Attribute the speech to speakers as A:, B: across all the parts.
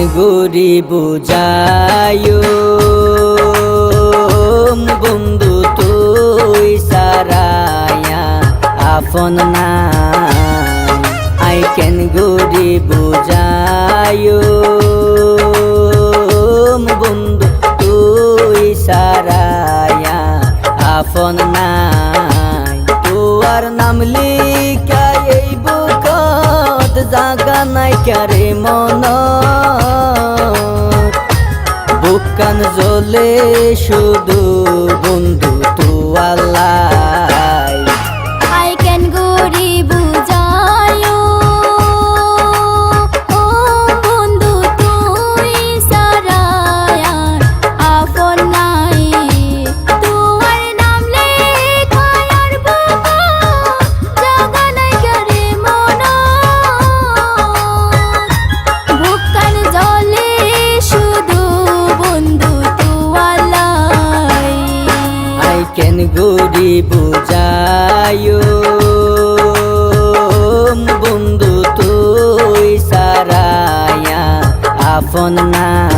A: গুরি বুঝায়ো বন্ধু তুই সারায়া আপন না আই কেন গুরি বুঝায়ো বন্ধু তুই সারায়া আপন নাই তোর নাম লিখা এই বুকত জাগা নাই কারে মন বুকান জ্বলে শুধু বন্ধু তু আল্লাহ
B: আই ক্যান গুরি বুঝায়ো ও বন্ধু তুই সারায়া আপন নাই তোমার নাম লেখার বুক জাগা নাই করে মন বুকান জ্বলে শুধু বন্ধু তু আল্লাহ
A: আই কেন গুরি বুঝায়ো বন্ধু তুই সারায়া আপন নাই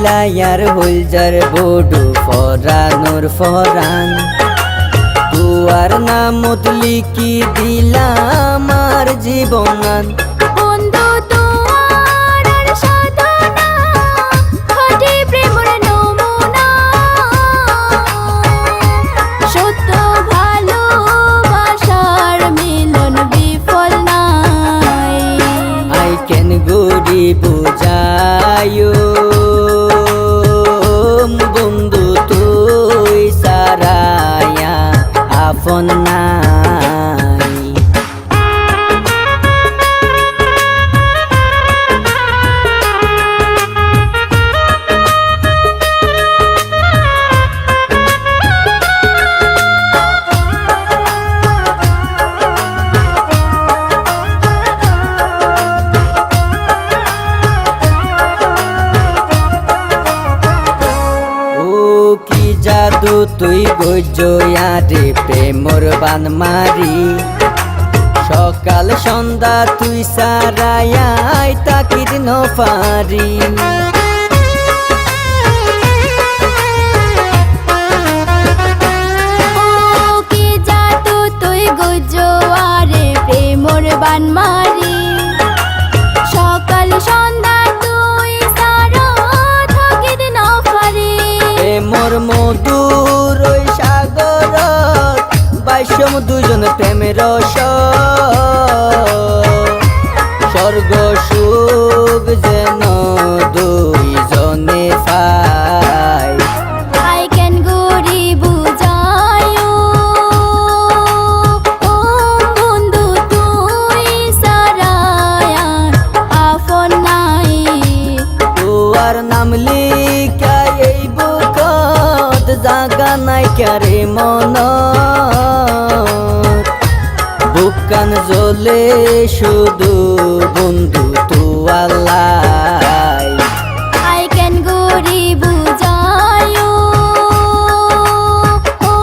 A: লায়ার হলজার বড়ু ফরানোর ফরান তুয়ার নামত লিখি দিলাম আর জীবনান
B: বন্ধু তোমার সাধনা খাঁটি প্রেমের নমুনা সত্য ভালোবাসার মিলন বিফল নাই
A: আই কেন গুরি বুঝায়ো বন্ধু তুই সারায়া আপন নাই কি জাদু তুই গজয়ারে প্রেমর বান মারি সকাল সন্ধ্যা তুই সারায়াই তাকির নফারি
B: কি জাদু তুই গজয়ারে প্রেমর বান মারি সকাল সন্ধ্যা তুই সারা থাকির নফারি
A: মোর মধুর ওই সাগর বাইশম দুজন প্রেমের স্বর্গ সুখ যেন দুইজনে পায়
B: আই ক্যান গুরি বুঝায়ো ও বন্ধু তুই সারায়া আপন নাই
A: তোর নাম লিখা এই বুকত জাগা নাই কারে মন বুকান জ্বলে শুধু বন্ধু তু আল্লাহ
B: আই ক্যান গুরি বুঝায়ো ও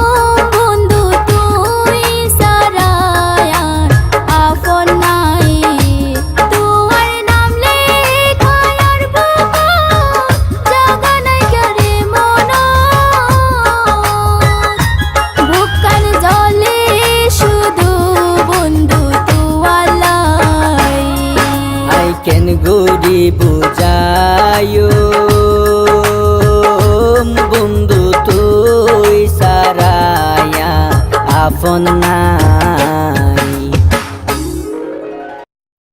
B: বন্ধু তুই সারায়া আপন নাই তোমার নাম লেখার বুক জাগা নাই করে মন বুকান জ্বলে শুধু বন্ধু তু আল্লাহ
A: আই কেন গুরি বুঝায়ো বন্ধু তুই সারায়া আপন না